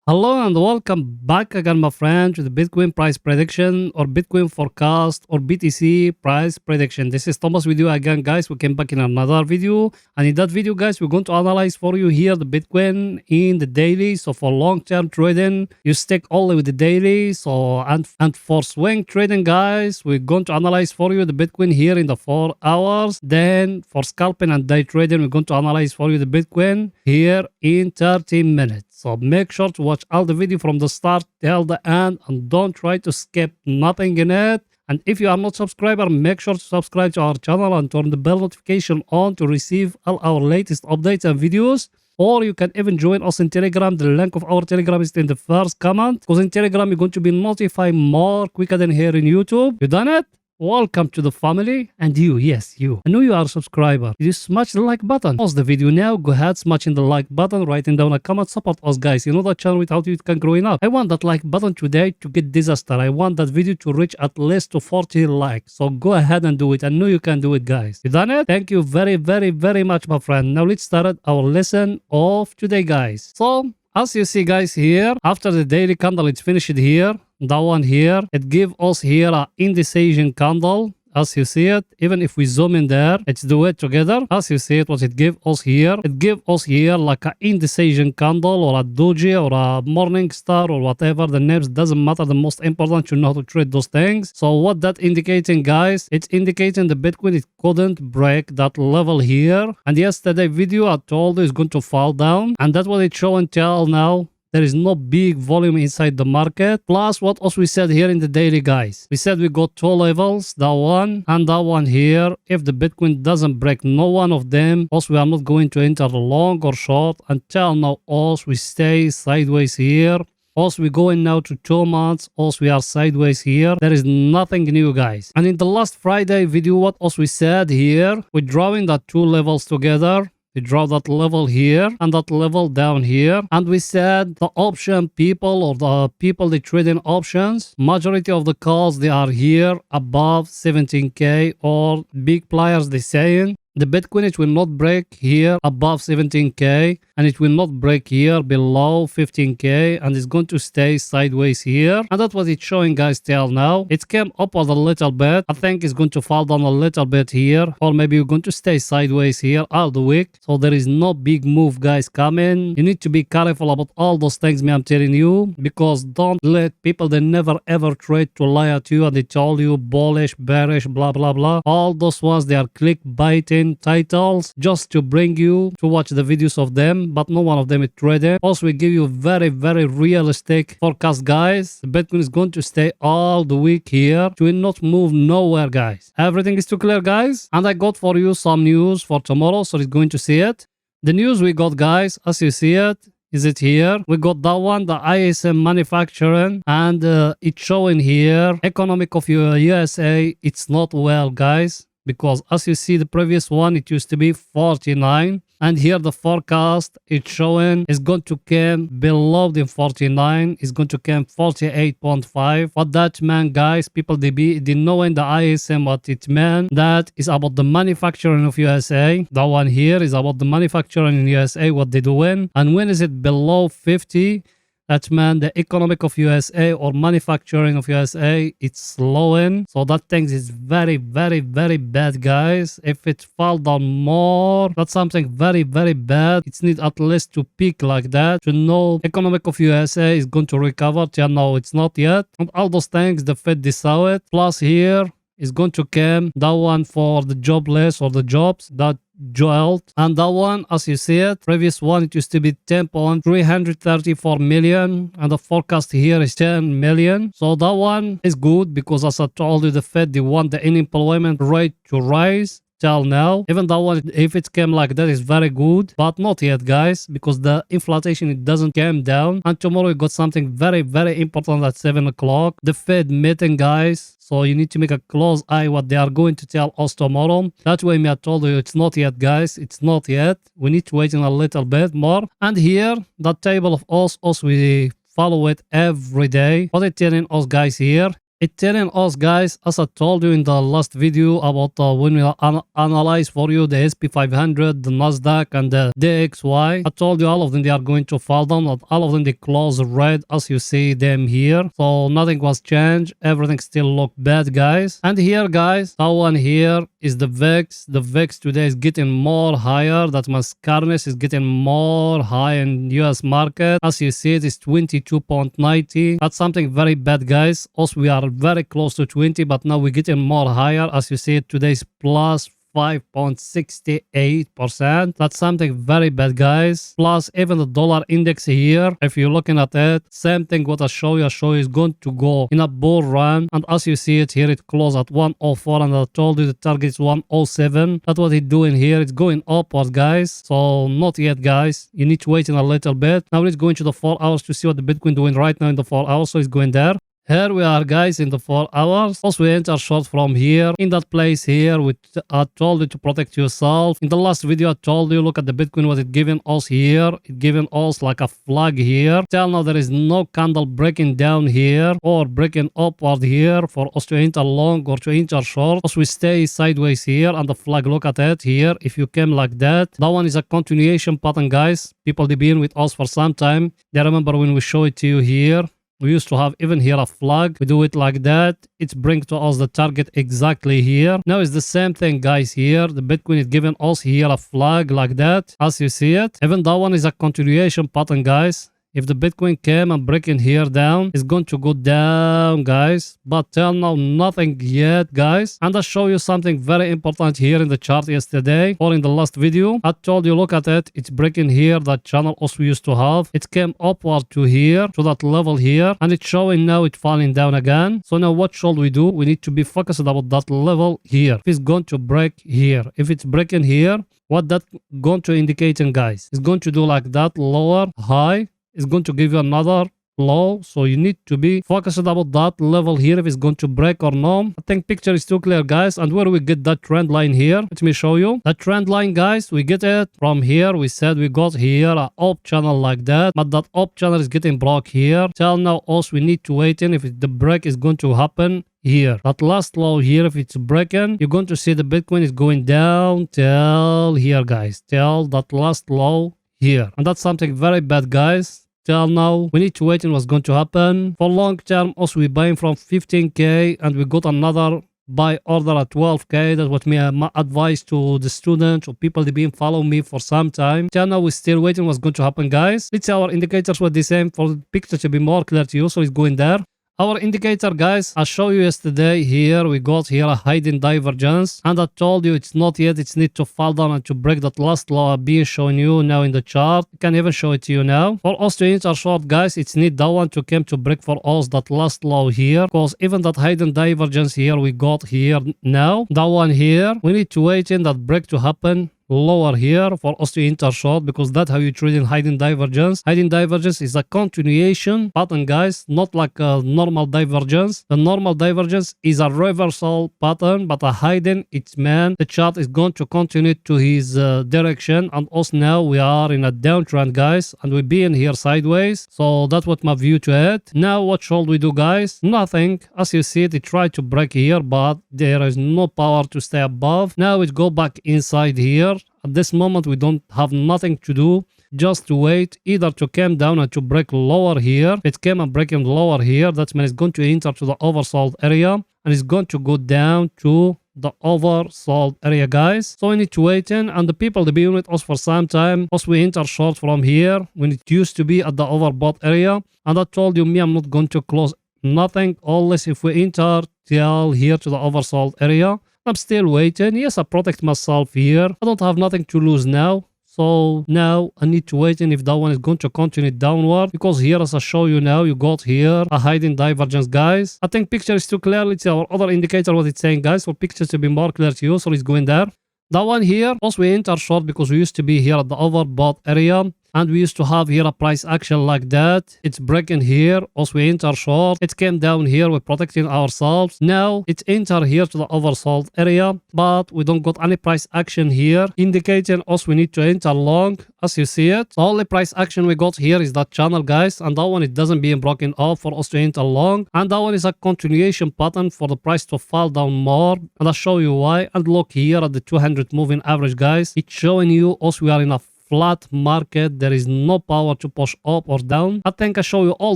Hello and welcome back again, my friend, to the Bitcoin price prediction or Bitcoin forecast or BTC price prediction. This is Thomas with you again, guys. We came back in another video, and in that video, guys, we're going to analyze for you here the Bitcoin in the daily. So for long-term trading, you stick only with the daily. So and for swing trading, guys, we're going to analyze for you the Bitcoin here in the 4 hours. Then for scalping and day trading, we're going to analyze for you the Bitcoin here in 30 minutes. So make sure to watch all the video from the start till the end and don't try to skip nothing in it. And if you are not subscriber, make sure to subscribe to our channel and turn the bell notification on to receive all our latest updates and videos. Or you can even join us in Telegram. The link of our Telegram is in the first comment. Because in Telegram, you're going to be notified more quicker than here in YouTube. You done it? Welcome to the family. And you, yes, you. I know you are a subscriber. You smash the like button. Pause the video now. Go ahead, smashing the like button. Writing down a comment. Support us, guys. You know that channel without you it can growing up. I want that like button today to get disaster. I want that video to reach at least to 40 likes. So go ahead and do it. I know you can do it, guys. You done it? Thank you very, very, very much, my friend. Now let's start our lesson of today, guys. So as you see, guys, here, after the daily candle, it's finished here. That one here, it gives us here an indecision candle. As you see it, even if we zoom in there, let's do it together. As you see it, what it gives us here, it gives us here like an indecision candle or a doji or a morning star or whatever the names, doesn't matter. The most important, you know how to trade those things. So what that indicating, guys, it's indicating the Bitcoin, it couldn't break that level here. And yesterday video I told you it's going to fall down, and that's what it's showing till now. There is no big volume inside the market. Plus, what else we said here in the daily, guys? We said we got two levels, that one and that one here. If the Bitcoin doesn't break no one of them, also we are not going to enter long or short. Until now, also we stay sideways here. Also, we going now to 2 months. Also, we are sideways here. There is nothing new, guys. And in the last Friday video, what also we said here, we're drawing that two levels together. We draw that level here and that level down here. And we said the option people or the people they trade in options, majority of the calls, they are here above 17K or big players, they saying. The Bitcoin, it will not break here above 17K and it will not break here below 15K and it's going to stay sideways here. And that's what it's showing, guys, till now. It came upward a little bit. I think it's going to fall down a little bit here, or maybe you're going to stay sideways here all the week. So there is no big move, guys, coming. You need to be careful about all those things, me, I'm telling you, because don't let people, they never ever trade to lie at you and they tell you bullish, bearish, blah, blah, blah. All those ones, they are clickbaiting titles just to bring you to watch the videos of them, but no one of them is trading. Also, we give you very, very realistic forecast, guys. The Bitcoin is going to stay all the week here. It will not move nowhere, guys. Everything is too clear, guys. And I got for you some news for tomorrow, so it's going to see it. The news we got, guys, as you see it, is it here? We got that one, the ISM manufacturing, and it's showing here economic of USA. It's not well, guys, because as you see the previous one, it used to be 49, and here the forecast it's showing is going to come below the 49, is going to come 48.5. What that meant, guys, people they know in the ISM what it meant. That is about the manufacturing of USA. That one here is about the manufacturing in USA, what they doing. And when is it below 50? That means the economic of USA or manufacturing of USA, it's slowing. So that thing is very, very, very bad, guys. If it fall down more, that's something very, very bad. It's need at least to peak like that to know economic of USA is going to recover. Yeah, no, it's not yet. And all those things, the Fed decide it. Plus here is going to come that one for the jobless or the jobs that jolt, and that one, as you see it, previous one it used to be 10.334 million and the forecast here is 10 million. So that one is good because, as I told you, the Fed, they want the unemployment rate to rise. Till now, even that one, if it came like that, is very good, but not yet, guys, because the inflation, it doesn't come down. And tomorrow we got something very, very important at 7 o'clock, the Fed meeting, guys. So you need to make a close eye what they are going to tell us tomorrow. That way, me, I told you, it's not yet, guys. It's not yet. We need to wait in a little bit more. And here, that table of us we follow it every day. What it's telling us, guys, here, It's telling us, guys, as I told you in the last video about when we analyze for you the SP 500, the Nasdaq, and the DXY. I told you all of them they are going to fall down. Not all of them they close red as you see them here. So nothing was changed. Everything still look bad, guys. And here, guys, that one here is the VIX. The VIX today is getting more higher. That Mascarenes is getting more high in US market. As you see, it is 22.90. That's something very bad, guys. Also, we are very close to 20, but now we're getting more higher. As you see, today's plus 5.68%. That's something very bad, guys. Plus, even the dollar index here, if you're looking at it, same thing what I show you is going to go in a bull run. And as you see it here, it closed at 104, and I told you the target is 107. That's what it's doing here. It's going upward, guys. So not yet, guys. You need to wait in a little bit. Now let's go into the 4 hours to see what the Bitcoin doing right now in the 4 hours. So it's going there. Here we are, guys, in the 4 hours. Also, we enter short from here. In that place here, which I told you to protect yourself. In the last video, I told you, look at the Bitcoin, what it giving us here. It giving us like a flag here. Till now, there is no candle breaking down here or breaking upward here for us to enter long or to enter short. Also, we stay sideways here and the flag, look at it here. If you came like that, that one is a continuation pattern, guys. People, they've been with us for some time. They remember when we show it to you here. We used to have even here a flag. We do it like that. It's bring to us the target exactly here. Now it's the same thing, guys, here. The Bitcoin is giving us here a flag like that, as you see it. Even that one is a continuation pattern, guys. If the Bitcoin came and breaking here down, it's going to go down, guys. But till now, nothing yet, guys. And I'll show you something very important here in the chart yesterday or in the last video. I told you, look at it. It's breaking here, that channel also we used to have. It came upward to here, to that level here. And it's showing now it's falling down again. So now what should we do? We need to be focused about that level here. If it's going to break here. If it's breaking here, what that going to indicate, guys? It's going to do like that, lower, high. It's going to give you another low, so you need to be focused about that level here if it's going to break or no. I think picture is too clear, guys. And where we get that trend line here, let me show you that trend line, guys. We get it from here. We said we got here a up channel like that, but that up channel is getting blocked here. Till now also we need to wait in if the break is going to happen here. That last low here, if it's breaking, you're going to see the Bitcoin is going down till here, guys, till that last low here. And that's something very bad, guys. Till now, we need to wait on what's going to happen. For long term, also we're buying from 15k and we got another buy order at 12k. That's what my advice to the students or people that been following me for some time. Till now, we're still waiting what's going to happen, guys. Let's see our indicators were the same for the picture to be more clear to you. So it's going there. Our indicator, guys, I showed you yesterday here, we got here a hidden divergence, and I told you it's not yet, it's need to fall down and to break that last low I've been showing you now in the chart. I can even show it to you now. For us to enter short, guys, it's need that one to come to break for us that last low here, because even that hidden divergence here we got here now, that one here, we need to wait in that break to happen lower here for us to enter short, because that's how you trade in hidden divergence. Hidden divergence is a continuation pattern, guys, not like a normal divergence. The normal divergence is a reversal pattern, but a hidden, it's man, the chart is going to continue to his direction, and us now we are in a downtrend, guys, and we're being here sideways. So that's what my view to it. Now what should we do, guys? Nothing. As you see it tried to break here, but there is no power to stay above. Now it go back inside here. At this moment, we don't have nothing to do, just to wait either to come down and to break lower here. If it came and breaking lower here, that means it's going to enter to the oversold area and it's going to go down to the oversold area, guys. So we need to wait in, and the people they've been with us for some time, us we enter short from here when it used to be at the overbought area. And I told you, me, I'm not going to close nothing unless if we enter till here to the oversold area. I'm still waiting. Yes, I protect myself here. I don't have nothing to lose now. So now I need to wait in if that one is going to continue downward, because here, as I show you now, you got here a hidden divergence, guys. I think picture is too clear. Let's see our other indicator what it's saying, guys, for pictures to be more clear to you. So it's going there. That one here, also we enter short because we used to be here at the overbought area. and we used to have here a price action like that. It's breaking here, also we enter short. It came down here, we're protecting ourselves. Now it's enter here to the oversold area, but we don't got any price action here, indicating us we need to enter long. As you see it, the only price action we got here is that channel, guys, and that one it doesn't being broken up for us to enter long, and that one is a continuation pattern for the price to fall down more, and I'll show you why. And look here at the 200 moving average, guys, it's showing you us we are in a flat market. There is no power to push up or down. I think I show you all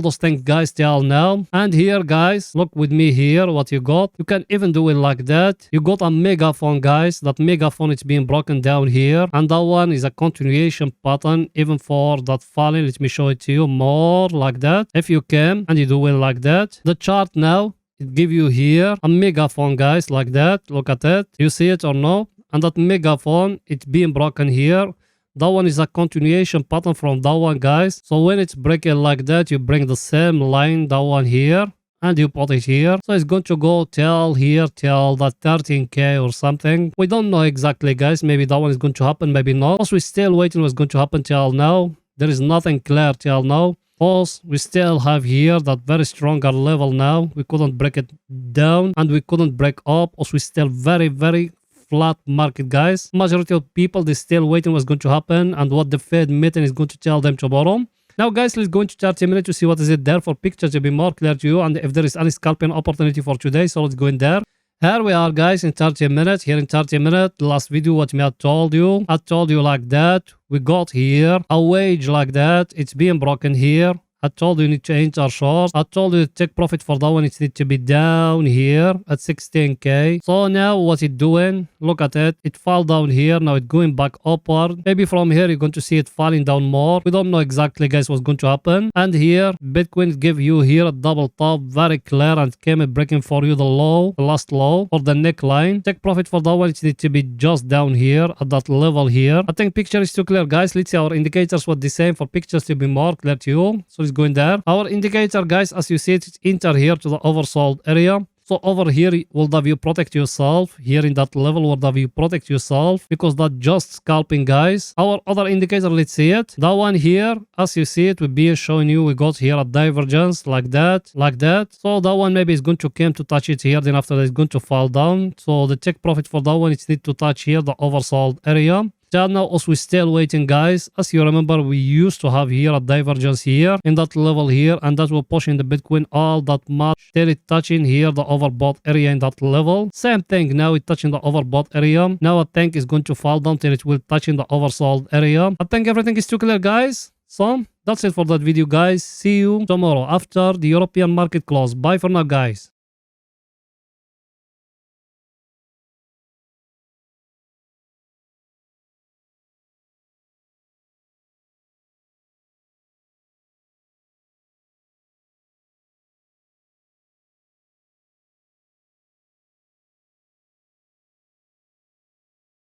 those things, guys, till now. And here, guys, look with me here what you got. You can even do it like that. You got a megaphone, guys. That megaphone is being broken down here, and that one is a continuation pattern even for that falling. Let me show it to you more like that if you can, and you do it like that. The chart now, it give you here a megaphone, guys, like that. Look at it. You see it or no? And that megaphone, it's being broken here. That one is a continuation pattern from that one, guys. So when it's breaking like that, you bring the same line, that one here, and you put it here. So it's going to go till here, till that 13k or something. We don't know exactly, guys. Maybe that one is going to happen, maybe not. Also, we're still waiting what's going to happen till now. There is nothing clear till now. Also, we still have here that very stronger level now. We couldn't break it down, and we couldn't break up. Also, we still very flat market, guys. Majority of people, they still waiting what's going to happen and what the Fed meeting is going to tell them tomorrow. Now, guys, let's go into 30 minutes to see what is it there for pictures to be more clear to you, and if there is any scalping opportunity for today. So let's go in there. Here we are, guys, in 30 minutes. Here in 30 minutes, the last video what me I told you like that. We got here a wage like that. It's being broken here. I told you need to enter short. I told you to take profit for that one. It needs to be down here at 16k. So now what it doing? Look at it. It fell down here. Now it's going back upward. Maybe from here you're going to see it falling down more. We don't know exactly, guys, what's going to happen. And here Bitcoin give you here a double top, very clear, and came breaking for you the low, the last low for the neckline. Take profit for that one. It needs to be just down here at that level here. I think picture is too clear, guys. Let's see our indicators what the same for pictures to be more clear to you. So going there. Our indicator, guys, as you see it, it's enter here to the oversold area. So over here will have you protect yourself. Here in that level will have you protect yourself, because that just scalping, guys. Our other indicator, let's see it. That one here, as you see it, will be showing you we got here a divergence like that, like that. So that one maybe is going to come to touch it here, then after that it's going to fall down. So the take profit for that one, it's need to touch here the oversold area. Now also we're still waiting, guys. As you remember, we used to have here a divergence here in that level here, and that will pushing the Bitcoin all that much till it touching here the overbought area in that level. Same thing, now it's touching the overbought area. Now I think it's going to fall down till it will touch in the oversold area. I think everything is too clear, guys. So that's it for that video, guys. See you tomorrow after the European market close. Bye for now, guys.